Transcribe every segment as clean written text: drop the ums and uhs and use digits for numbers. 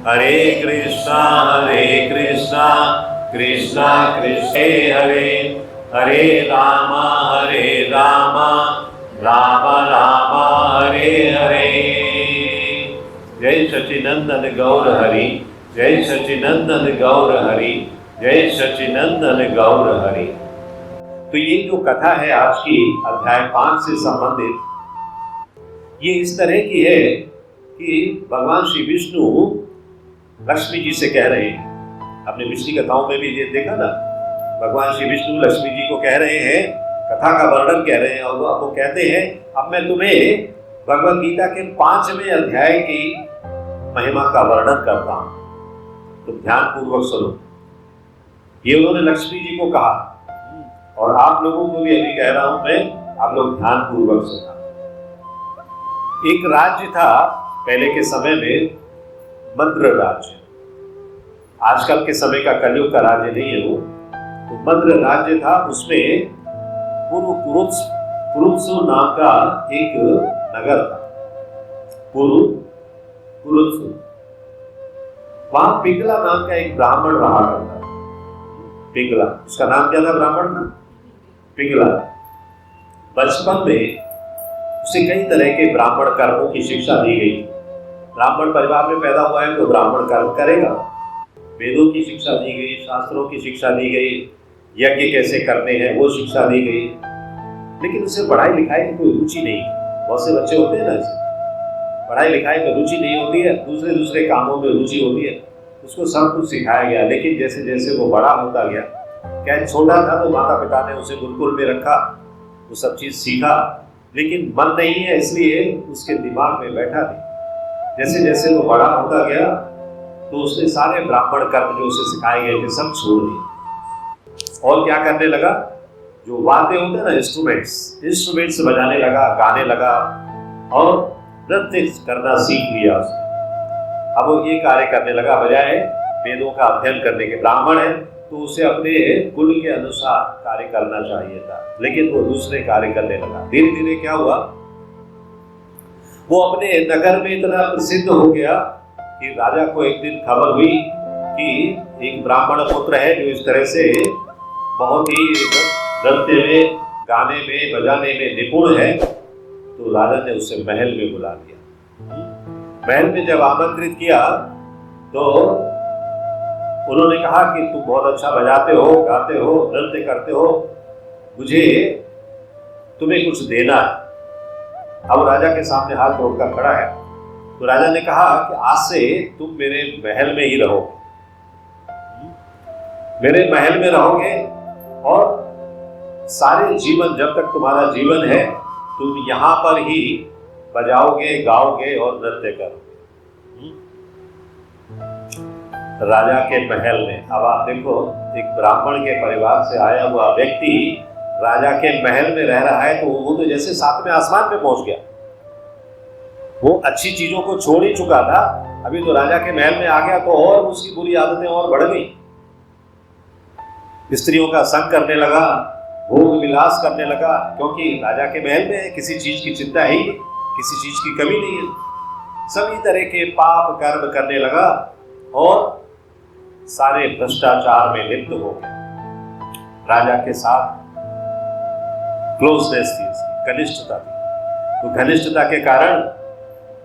हरे कृष्णा कृष्णा कृष्ण हरे हरे रामा राम राम हरे हरे। जय सच्चिनंदन गौर हरि, जय सच्चिनंदन गौर हरि, जय सच्चिनंदन गौर हरि। तो ये जो कथा है आज की अध्याय 5 से संबंधित, ये इस तरह की है कि भगवान श्री विष्णु लक्ष्मी जी से कह रहे हैं। आपने पिछली कथाओं में भी ये देखा ना, भगवान श्री विष्णु लक्ष्मी जी को कह रहे हैं, कथा का वर्णन कह रहे हैं, और वो आपको कहते हैं अब मैं तुम्हें भगवद गीता के 5वें अध्याय की महिमा का वर्णन करता हूं, तो ध्यान पूर्वक सुनो। ये उन्होंने लक्ष्मी जी को कहा और आप लोगों को भी अभी कह रहा हूं मैं, आप लोग ध्यान पूर्वक सुना। एक राज्य था पहले के समय में, मद्र राज्य। आजकल के समय का कलयुग का राज्य नहीं है वो, तो मद्र राज्य था। उसमें पुरुत्सु नाम का एक नगर था, पुरुत्सु। वहां पिंगला नाम का एक ब्राह्मण रहा करता था। पिंगला, उसका नाम क्या था ब्राह्मण का? पिंगला। बचपन में उसे कई तरह के ब्राह्मण कर्मों की शिक्षा दी गई। ब्राह्मण परिवार में पैदा हुआ है तो ब्राह्मण कर्म करेगा। वेदों की शिक्षा दी गई, शास्त्रों की शिक्षा दी गई, यज्ञ कैसे करने हैं वो शिक्षा दी गई, लेकिन उसे पढ़ाई लिखाई में कोई रुचि नहीं। बहुत से बच्चे होते हैं ना, ऐसे पढ़ाई लिखाई में रुचि नहीं होती है, दूसरे कामों में रुचि होती है। उसको सब कुछ सिखाया गया, लेकिन जैसे जैसे वो बड़ा होता गया, क्या छोटा था तो माता पिता ने उसे गुरुकुल में रखा, वो सब चीज सीखा, लेकिन मन नहीं है इसलिए उसके दिमाग में बैठा नहीं। जैसे जैसे वो बड़ा होता गया तो उसने सारे ब्राह्मण कर्म जो उसे सिखाए गए थे सब छोड़ दिए और क्या करने लगा, जो वाद्य होते हैं ना, इंस्ट्रूमेंट्स बजाने लगा, गाने लगा और नृत्य करना सीख लिया उसने। अब वो ये कार्य करने लगा, बजाय वेदों का अध्ययन करने के। ब्राह्मण है तो उसे अपने कुल के अनुसार कार्य करना चाहिए था, लेकिन वो दूसरे कार्य करने लगा। धीरे धीरे क्या हुआ, वो अपने नगर में इतना प्रसिद्ध हो गया कि राजा को एक दिन खबर हुई कि एक ब्राह्मण पुत्र है जो इस तरह से बहुत ही नृत्य में, गाने में, बजाने में निपुण है। तो राजा ने उसे महल में बुला लिया। महल में जब आमंत्रित किया तो उन्होंने कहा कि तुम बहुत अच्छा बजाते हो, गाते हो, नृत्य करते हो, मुझे तुम्हें कुछ देना है। अब राजा के सामने हाथ जोड़कर खड़ा है। तो राजा ने कहा कि आज से तुम मेरे महल में ही रहोगे, मेरे महल में रहोगे और सारे जीवन, जब तक तुम्हारा जीवन है, तुम यहां पर ही बजाओगे, गाओगे और नृत्य करोगे। राजा के महल में। अब आप देखो, एक ब्राह्मण के परिवार से आया हुआ व्यक्ति राजा के महल में रह रहा है, तो वो तो जैसे 7वें आसमान पे पहुंच गया। वो अच्छी चीजों को छोड़ ही चुका था, अभी तो राजा के महल में आ गया तो और उसकी बुरी आदतें और बढ़ गई। स्त्रियों का संग करने लगा, भोग विलास करने लगा, क्योंकि राजा के महल में किसी चीज की चिंता ही, किसी चीज की कमी नहीं है। सभी तरह के पाप कर्म करने लगा और सारे भ्रष्टाचार में लिप्त हो गया। राजा के साथ क्लोजनेस थी, घनिष्ठता थी। तो घनिष्ठता के कारण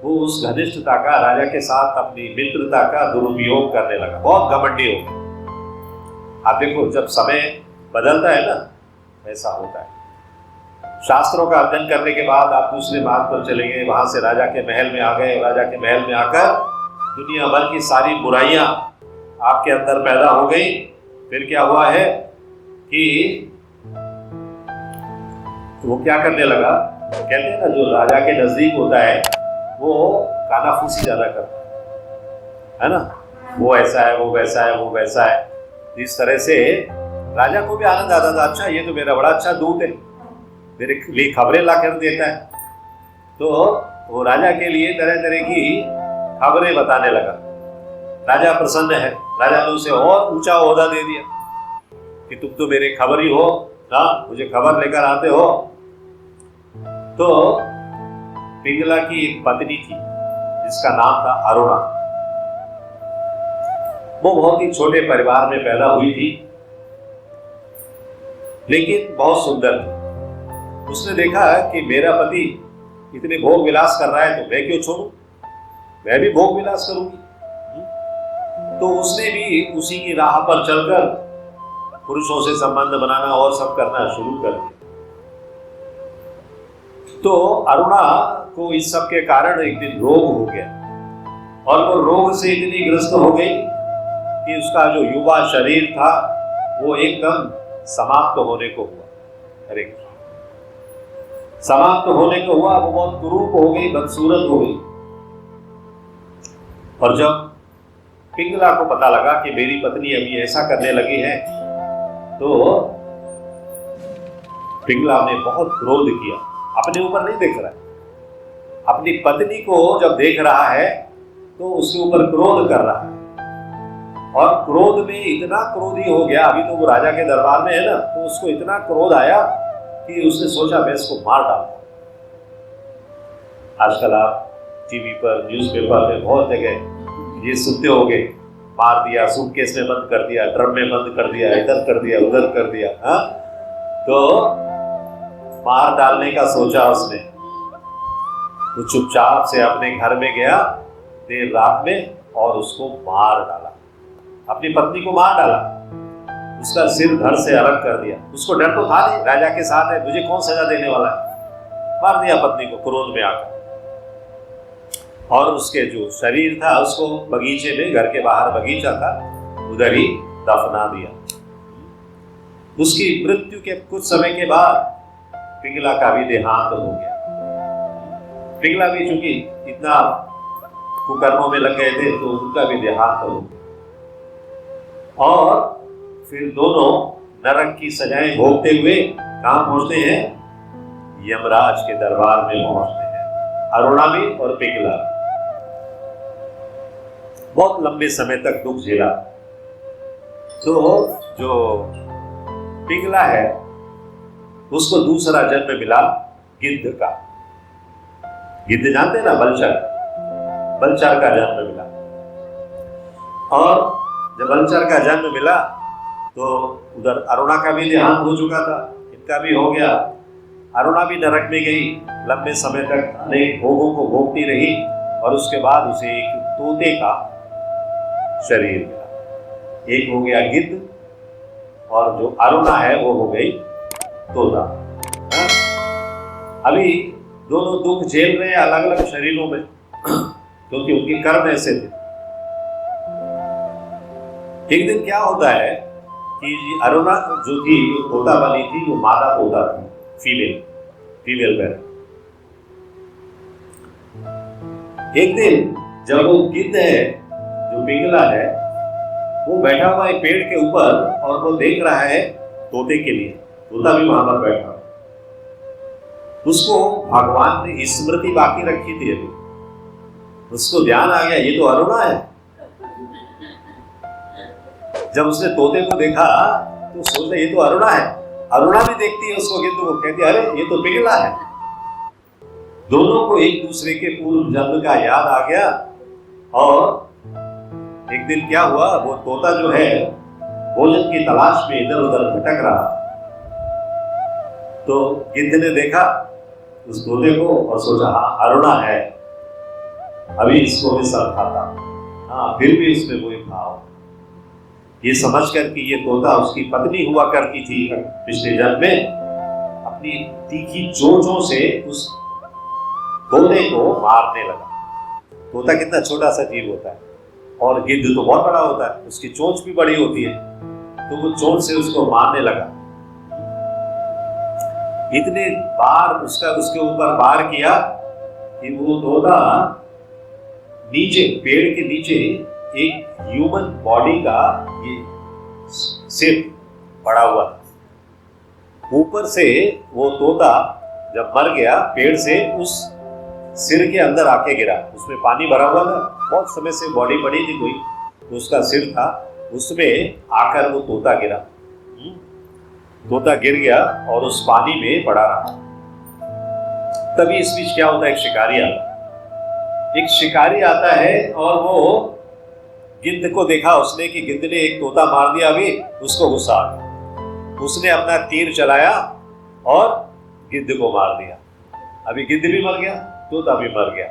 वो उस घनिष्ठता का, राजा के साथ अपनी मित्रता का दुरुपयोग करने लगा, बहुत घमंडी हो गया। आप देखो, जब समय बदलता है ना, ऐसा होता है। शास्त्रों का अध्ययन करने के बाद आप दूसरे मार्ग पर चले गए, वहां से राजा के महल में आ गए। राजा के महल में आकर दुनिया भर की सारी बुराइयां आपके अंदर पैदा हो गई। फिर क्या हुआ है कि वो क्या करने लगा, कहते हैं ना, जो राजा के नजदीक होता है वो कानाफूसी ज्यादा करता है ना, वो ऐसा है, वो वैसा है, वो वैसा है। इस तरह से राजा को भी आनंद आता था, अच्छा ये तो मेरा बड़ा अच्छा दूत है, मेरे लिए खबरें ला कर देता है। तो वो राजा के लिए तरह तरह की खबरें बताने लगा। राजा प्रसन्न है, राजा ने उसे और ऊंचा ओहदा दे दिया कि तुम तो मेरे खबर ही हो, हाँ, मुझे खबर लेकर आते हो। तो पिंगला की एक पत्नी थी जिसका नाम था अरुणा। वो बहुत ही छोटे परिवार में पैदा हुई थी, लेकिन बहुत सुंदर थी। उसने देखा कि मेरा पति इतने भोग विलास कर रहा है तो मैं क्यों छोड़ूं, मैं भी भोग विलास करूंगी। तो उसने भी उसी की राह पर चलकर पुरुषों से संबंध बनाना और सब करना शुरू कर दिया। तो अरुणा को इस सब के कारण एक दिन रोग हो गया और वो रोग से इतनी ग्रस्त हो गई कि उसका जो युवा शरीर था वो एकदम समाप्त होने को हुआ। अरे समाप्त होने को हुआ, वो बहुत कुरूप हो गई, बदसूरत हो गई। और जब पिंगला को पता लगा कि मेरी पत्नी अभी ऐसा करने लगी है, तो पिंगला ने बहुत क्रोध किया। अपने ऊपर नहीं देख रहा है, अपनी पत्नी को जब देख रहा है तो उसके ऊपर क्रोध कर रहा है। और क्रोध में इतना क्रोधी हो गया, अभी तो वो राजा के दरबार में है ना, तो उसको इतना क्रोध आया कि उसने सोचा मैं इसको मार डालता। आजकल आप टीवी पर, न्यूज़पेपर में बहुत जगह ये सुनते होंगे, मार दिया, सूटकेस में बंद कर दिया, ड्रम में बंद कर दिया, इधर कर दिया, उधर कर दिया। हाँ, तो मार डालने का सोचा उसने, तो चुपचाप से अपने घर में गया देर रात में और उसको मार डाला, अपनी पत्नी को मार डाला, उसका सिर धड़ से अलग कर दिया। उसको डर तो था नहीं, राजा के साथ है, मुझे कौन सजा देने वाला है। मार दिया पत्नी को क्रोध में आकर। और उसके जो शरीर था उसको बगीचे में, घर के बाहर बगीचा था, उधर ही दफना दिया। उसकी मृत्यु के कुछ समय के बाद पिंगला का भी देहांत हो गया। पिंगला भी चूंकि इतना कुकर्मों में लग गए थे तो उनका भी देहांत हो गया। और फिर दोनों नरक की सजाएं भोगते हुए कहां पहुंचते हैं? यमराज के दरबार में पहुंचते हैं, अरुणा भी और पिंगला। बहुत लंबे समय तक दुख झेला। तो जो पिंगला है उसको दूसरा जन्म मिला गिद्ध का। गिद्ध जानते ना, बलचर, बलचर का जन्म मिला। और जब बलचर का जन्म मिला तो उधर अरुणा का भी देहांत हो चुका था, इनका भी हो गया। अरुणा भी नरक में गई, लंबे समय तक अनेक भोगों को भोगती रही और उसके बाद उसे एक तोते का शरीर मिला। एक हो गया गिद्ध और जो अरुणा है वो हो गई तोता। अभी दोनों दुख झेल रहे हैं अलग अलग शरीरों में, क्योंकि उनके कर्म ऐसे थे। एक दिन क्या होता है कि अरुणा जो थी, तोता वाली थी, वो मादा तोता थी, फीमेल पैरट। एक दिन जब वो गिद्ध है जो पिंगला है, वो बैठा हुआ है पेड़ के ऊपर और वो देख रहा है तोते के लिए, तोता भी वहां पर बैठा। उसको भगवान ने स्मृति बाकी रखी थी, अभी उसको ध्यान आ गया ये तो अरुणा है। जब उसने तोते को देखा तो सोचा ये तो अरुणा है। अरुणा भी देखती है उसको, गिद्ध को, कहती है अरे ये तो पिंगला है। दोनों को एक दूसरे के पूर्व जन्म का याद आ गया। और एक दिन क्या हुआ, वो तोता जो है भोजन की तलाश में इधर उधर भटक रहा, तो गिद्ध ने देखा उस तोते को और सोचा हाँ अरुणा है, अभी इसको भी सर खाता। हाँ, फिर भी उसमें वही भाव, ये समझकर कि ये तोता उसकी पत्नी हुआ करती थी पिछले जन्म में, अपनी तीखी चोंचों से उस तोते को मारने लगा। तोता कितना छोटा सा जीव होता है और गिद्ध तो बहुत बड़ा होता है, उसकी चोंच भी बड़ी होती है, तो वो चोंच से उसको मारने लगा। इतने बार उसके ऊपर वार किया कि वो तोता नीचे, पेड़ के नीचे एक ह्यूमन बॉडी का ये सिर पड़ा हुआ था। ऊपर से वो तोता जब मर गया पेड़ से, उस सिर के अंदर आके गिरा। उसमें पानी भरा हुआ था, बहुत समय से बॉडी पड़ी थी कोई, तो उसका सिर था, उसमें आकर वो तोता गिरा। तोता गिर गया और उस पानी में पड़ा रहा। तभी इस बीच क्या होता है, एक शिकारी आता है और वो गिद्ध को देखा उसने कि गिद्ध ने एक तोता मार दिया, अभी उसको गुस्सा आ गया, उसने अपना तीर चलाया और गिद्ध को मार दिया। अभी गिद्ध भी मर गया, तोता भी मर गया,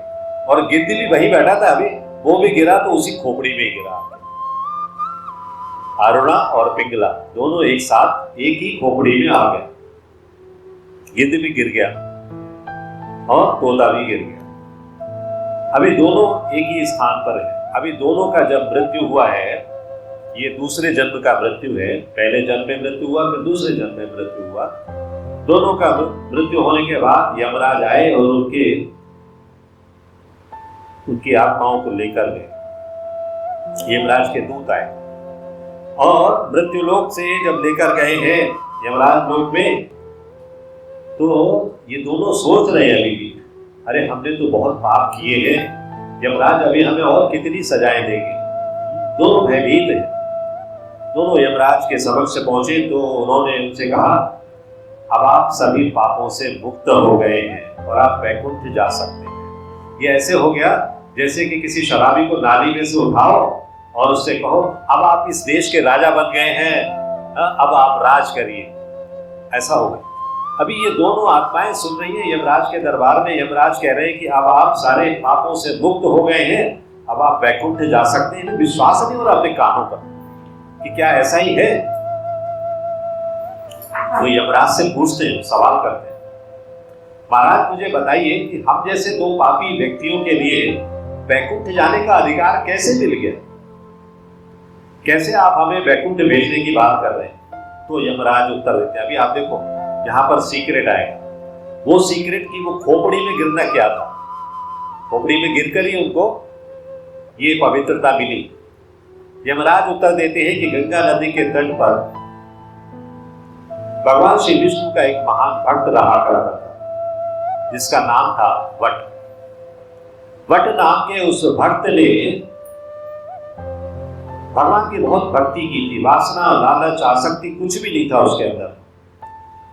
और गिद्ध भी वहीं बैठा था, अभी वो भी गिरा तो उसी खोपड़ी में गिरा। अरुणा और पिंगला दोनों एक साथ एक ही खोपड़ी में आ गए। गिद्ध भी गिर गया और तोता भी गिर गया। अभी दोनों एक ही स्थान पर है। अभी दोनों का जब मृत्यु हुआ है, ये दूसरे जन्म का मृत्यु है, पहले जन्म में मृत्यु हुआ, फिर दूसरे जन्म में मृत्यु हुआ। दोनों का मृत्यु होने के बाद यमराज आए और उनकी आत्माओं को लेकर गए। यमराज के दूत आए और मृत्यु लोक से जब लेकर गए हैं यमराज लोक में, तो ये दोनों सोच रहे हैं अभी भी, अरे हमने तो बहुत पाप किए हैं, यमराज अभी हमें और कितनी सजाएं देंगे। दोनों भयभीत हैं। दोनों यमराज के समक्ष पहुंचे तो उन्होंने उनसे कहा, अब आप सभी पापों से मुक्त हो गए हैं और आप वैकुंठ जा सकते हैं। ये ऐसे हो गया जैसे कि किसी शराबी को नाली में से उठाओ और उससे कहो, अब आप इस देश के राजा बन गए हैं, अब आप राज करिए। ऐसा हो गया। अभी ये दोनों आत्माएं सुन रही हैं यमराज के दरबार में। यमराज कह रहे हैं कि अब आप सारे पापों से मुक्त हो गए हैं, अब आप वैकुंठ जा सकते हैं। विश्वास नहीं हो रहा अपने कानों पर कि क्या ऐसा ही है। वो यमराज से पूछते हैं, सवाल करते हैं, महाराज मुझे बताइए कि हम जैसे दो पापी व्यक्तियों के लिए वैकुंठ जाने का अधिकार कैसे मिल गया? कैसे आप हमें वैकुंठ भेजने की बात कर रहे हैं? तो यमराज उत्तर देते हैं, अभी आप देखो यहाँ पर सीक्रेट आएगा। वो सीक्रेट की वो खोपड़ी में गिरना क्या था, खोपड़ी में गिरकर ही उनको ये पवित्रता मिली। यमराज उत्तर देते हैं कि गंगा नदी के तट पर भगवान श्री विष्णु का एक महान भक्त रहा करता था, जिसका नाम था वट। वट नाम के उस भक्त ने भगवान की बहुत भक्ति की थी। वासना, लालच, आसक्ति कुछ भी नहीं था उसके अंदर।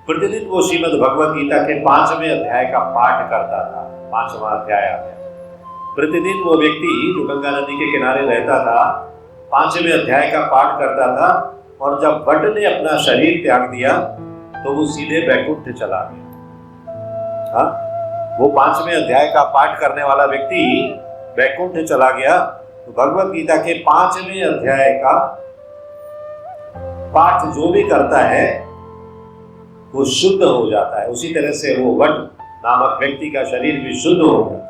प्रतिदिन वो श्रीमद् भगवत गीता के 5वें अध्याय का पाठ करता था। 5वां अध्याय आ गया। प्रतिदिन वो व्यक्ति जो गंगा नदी के किनारे रहता था 5वें अध्याय का पाठ करता था, और जब वट ने अपना शरीर त्याग दिया तो वो सीधे वैकुंठ चला गया। हाँ, वो 5वें अध्याय का पाठ करने वाला व्यक्ति वैकुंठ चला गया। तो भगवत गीता के 5वें अध्याय का पाठ जो भी करता है वो शुद्ध हो जाता है। उसी तरह से वो वट नामक व्यक्ति का शरीर भी शुद्ध हो गया।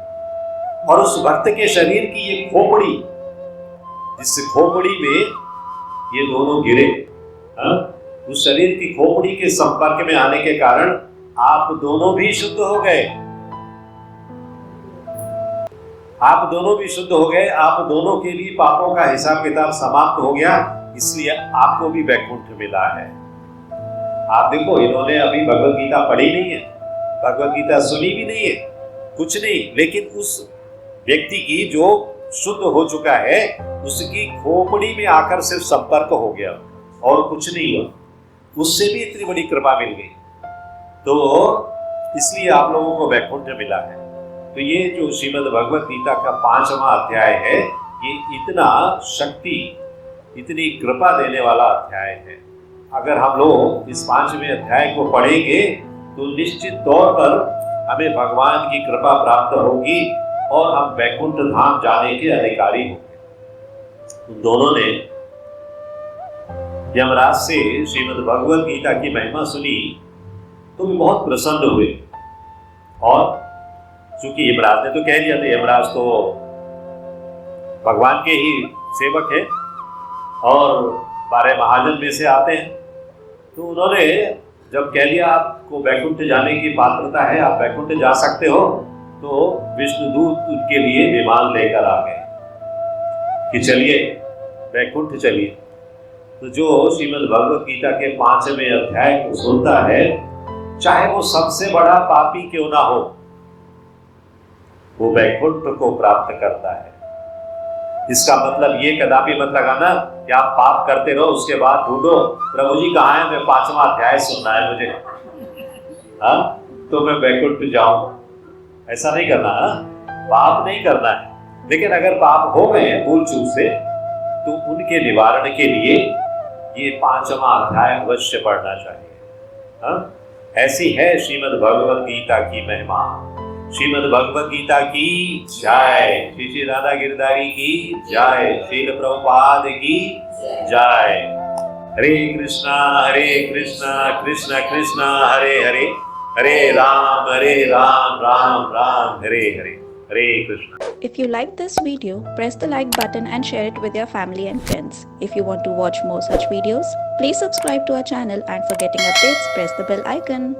और उस भक्त के शरीर की ये खोपड़ी, जिस खोपड़ी में ये दोनों गिरे, उस शरीर की खोपड़ी के संपर्क में आने के कारण आप दोनों भी शुद्ध हो गए। आप दोनों भी शुद्ध हो गए। आप दोनों के लिए पापों का हिसाब किताब समाप्त हो गया, इसलिए आपको भी वैकुंठ मिला है। आप देखो, इन्होंने अभी भगवत गीता पढ़ी नहीं है, भगवत गीता सुनी भी नहीं है, कुछ नहीं, लेकिन उस व्यक्ति की जो शुद्ध हो चुका है उसकी खोपड़ी में आकर सिर्फ संपर्क हो गया और कुछ नहीं हुआ, उससे भी इतनी बड़ी कृपा मिल गई। तो इसलिए आप लोगों को वैकुंठ मिला है। तो ये जो श्रीमद् भगवत गीता का 5वां अध्याय है, ये इतना शक्ति, इतनी कृपा देने वाला अध्याय है। अगर हम लोग इस 5वें अध्याय को पढ़ेंगे तो निश्चित तौर पर हमें भगवान की कृपा प्राप्त होगी और हम वैकुंठ धाम जाने के अधिकारी होंगे। दोनों ने यमराज से श्रीमद् भगवत गीता की महिमा सुनी तो भी बहुत प्रसन्न हुए। और चूंकि यमराज ने तो कह दिया था, यमराज तो भगवान के ही सेवक है और 12 महाजन में से आते हैं, तो उन्होंने जब कह दिया आपको वैकुंठ जाने की पात्रता है, आप वैकुंठ जा सकते हो, तो विष्णुदूत उनके लिए विमान लेकर आ गए कि चलिए वैकुंठ चलिए। तो जो श्रीमद् भगवत गीता के 5वें अध्याय को सुनता है, चाहे वो सबसे बड़ा पापी क्यों ना हो, वो वैकुंठ को प्राप्त करता है। इसका मतलब ये कदापि मत लगाना कि आप पाप करते रहो, उसके बाद ढूंढो प्रभु जी कहाँ है, मैं 5वां अध्याय सुनना है मुझे, हाँ तो मैं वैकुंठ जाऊं। ऐसा नहीं करना, पाप नहीं करना है। लेकिन अगर पाप हो गए भूल चूक से, तो उनके निवारण के लिए ये 5वां अध्याय अवश्य पढ़ना चाहिए। हाँ? ऐसी है श्रीमद् भगवत गीता की महिमा। श्रीमद् भगवत गीता की जय। श्री श्री राधा गिरधारी की जय। श्रील प्रभुपाद की जय। हरे कृष्णा कृष्ण कृष्ण हरे हरे, हरे राम राम राम हरे हरे, हरे Krishna. If you like this video, press the like button and share it with your family and friends. If you want to watch more such videos, please subscribe to our channel, and for getting updates, press the bell icon.